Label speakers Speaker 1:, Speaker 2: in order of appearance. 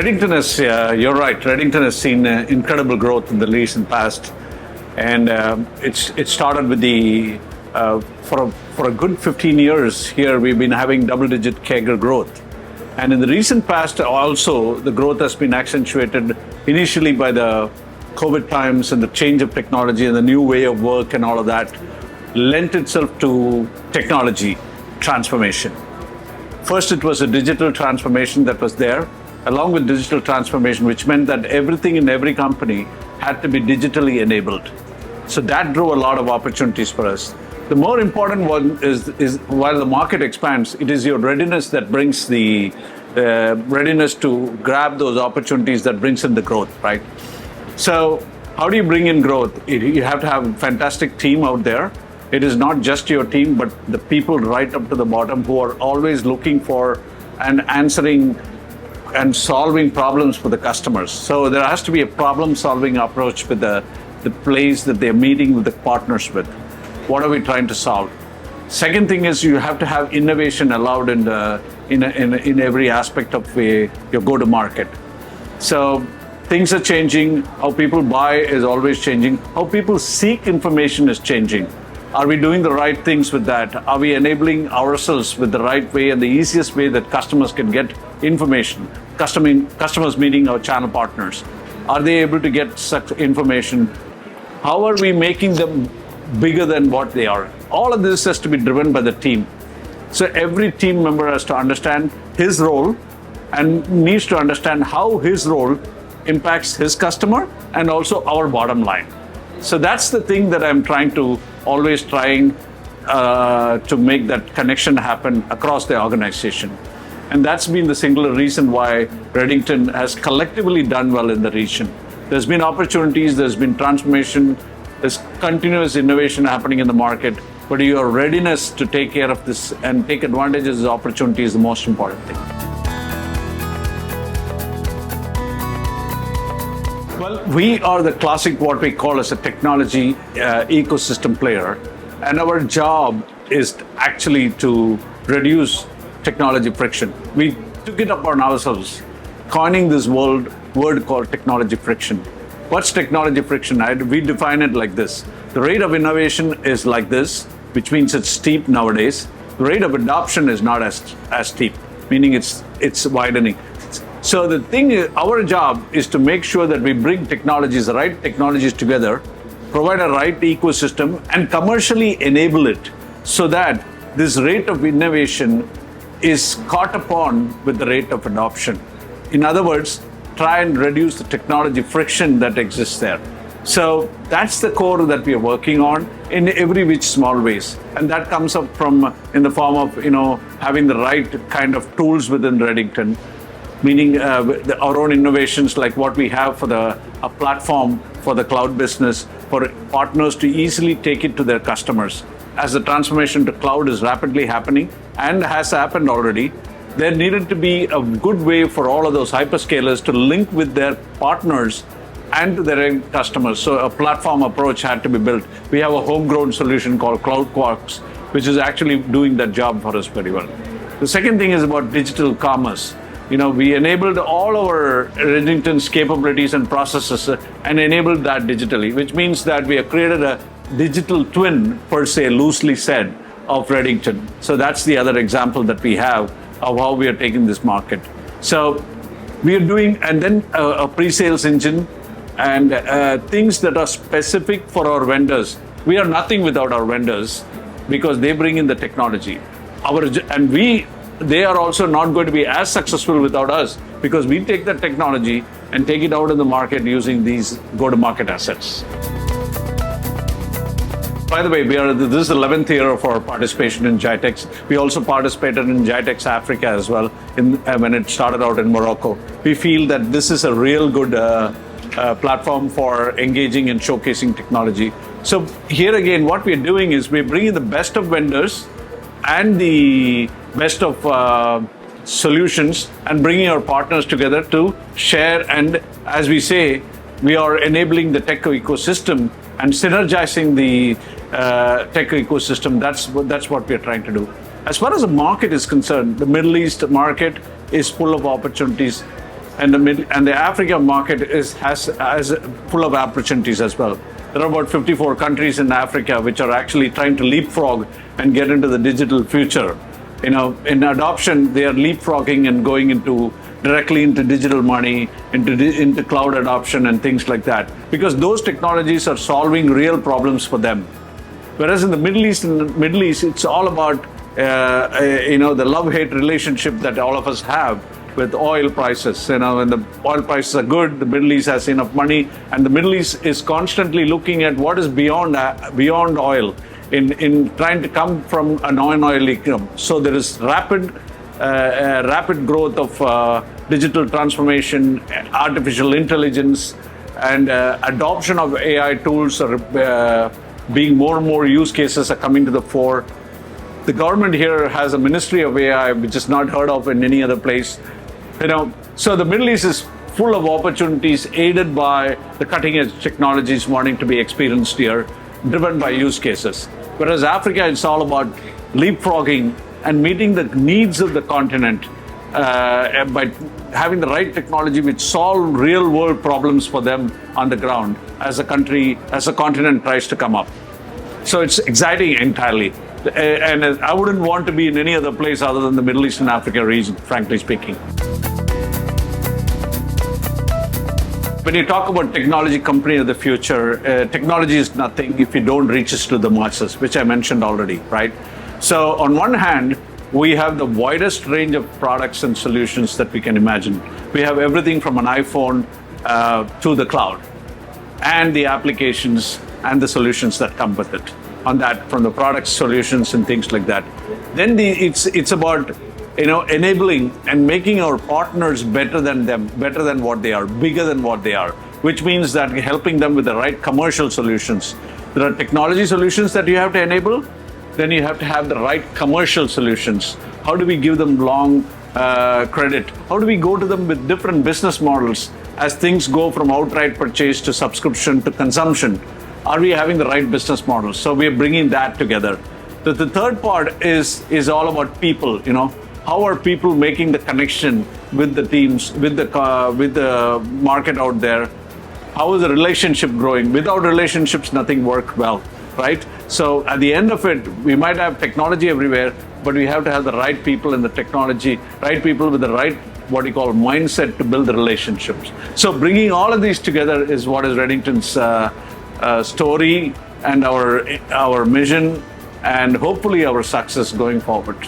Speaker 1: Redington has, you're right, Redington has seen incredible growth in the recent past. And it started with for a good 15 years here, we've been having double-digit CAGR growth. And in the recent past also, the growth has been accentuated initially by the COVID times and the change of technology and the new way of work and all of that lent itself to technology transformation. First, it was a digital transformation that was there, along with digital transformation, which meant that everything in every company had to be digitally enabled. So that drove a lot of opportunities for us. The more important one is while the market expands, it is your readiness that brings the readiness to grab those opportunities that brings in the growth, right? So how do you bring in growth? You have to have a fantastic team out there. It is not just your team, but the people right up to the bottom who are always looking for and answering and solving problems for the customers. So there has to be a problem-solving approach with the place that they're meeting with the partners with. What are we trying to solve? Second thing is you have to have innovation allowed in every aspect of your go-to-market. So things are changing. How people buy is always changing. How people seek information is changing. Are we doing the right things with that? Are we enabling ourselves with the right way and the easiest way that customers can get information? Customers meeting our channel partners. Are they able to get such information? How are we making them bigger than what they are? All of this has to be driven by the team. So every team member has to understand his role and needs to understand how his role impacts his customer and also our bottom line. So that's the thing that I'm always trying to make that connection happen across the organization. And that's been the singular reason why Redington has collectively done well in the region. There's been opportunities, there's been transformation, there's continuous innovation happening in the market, but your readiness to take care of this and take advantage of this opportunity is the most important thing. Well, we are the classic, what we call as a technology ecosystem player, and our job is actually to reduce technology friction. We took it upon ourselves, coining this word called technology friction. What's technology friction? We define it like this. The rate of innovation is like this, which means it's steep nowadays. The rate of adoption is not as steep, meaning it's widening. So the thing is, our job is to make sure that we bring the right technologies together, provide a right ecosystem, and commercially enable it so that this rate of innovation is caught upon with the rate of adoption. In other words, try and reduce the technology friction that exists there. So that's the core that we are working on in every which small ways. And that comes up in the form of, having the right kind of tools within Redington, meaning our own innovations like what we have for a platform for the cloud business, for partners to easily take it to their customers. As the transformation to cloud is rapidly happening and has happened already, there needed to be a good way for all of those hyperscalers to link with their partners and to their end customers. So a platform approach had to be built. We have a homegrown solution called Cloud Quarks, which is actually doing that job for us very well. The second thing is about digital commerce. We enabled all our Redington's capabilities and processes and enabled that digitally, which means that we have created a digital twin, per se, loosely said, of Redington. So that's the other example that we have of how we are taking this market. So we are doing, and then a pre-sales engine and things that are specific for our vendors. We are nothing without our vendors because they bring in the technology. They are also not going to be as successful without us because we take that technology and take it out in the market using these go-to-market assets. By the way, this is the 11th year of our participation in GITEX. We also participated in GITEX Africa as well when it started out in Morocco. We feel that this is a real good platform for engaging and showcasing technology. So here again, what we're doing is we're bringing the best of vendors and the best of solutions and bringing our partners together to share. And as we say, we are enabling the tech ecosystem and synergizing the tech ecosystem. That's what we're trying to do. As far as the market is concerned, the Middle East market is full of opportunities. and the Africa market has full of opportunities as well. There are about 54 countries in Africa which are actually trying to leapfrog and get into the digital future. In adoption, they are leapfrogging and going directly into digital money, into cloud adoption and things like that, because those technologies are solving real problems for them. Whereas in the Middle East, it's all about the love-hate relationship that all of us have with oil prices. When the oil prices are good, the Middle East has enough money, and the Middle East is constantly looking at what is beyond oil, in trying to come from a non-oil economy. So there is rapid growth of digital transformation, artificial intelligence, and adoption of AI tools are being more and more use cases are coming to the fore. The government here has a Ministry of AI, which is not heard of in any other place. So the Middle East is full of opportunities, aided by the cutting-edge technologies wanting to be experienced here, driven by use cases. Whereas Africa, it's all about leapfrogging and meeting the needs of the continent by having the right technology which solve real-world problems for them on the ground as a continent tries to come up. So it's exciting entirely. And I wouldn't want to be in any other place other than the Middle East and Africa region, frankly speaking. When you talk about technology company of the future, technology is nothing if you don't reach us to the masses, which I mentioned already, right? So on one hand, we have the widest range of products and solutions that we can imagine. We have everything from an iPhone to the cloud, and the applications and the solutions that come with it. On that, from the products, solutions, and things like that. Then it's about enabling and making our partners better than them, better than what they are, bigger than what they are, which means that helping them with the right commercial solutions. There are technology solutions that you have to enable, then you have to have the right commercial solutions. How do we give them long credit? How do we go to them with different business models as things go from outright purchase to subscription to consumption? Are we having the right business models? So we are bringing that together. The third part is all about people. How are people making the connection with the teams, with the market out there? How is the relationship growing? Without relationships, nothing works well, right? So at the end of it, we might have technology everywhere, but we have to have the right people in the technology, right people with the right, what you call, mindset to build the relationships. So bringing all of these together is what is Redington's story and our mission, and hopefully our success going forward.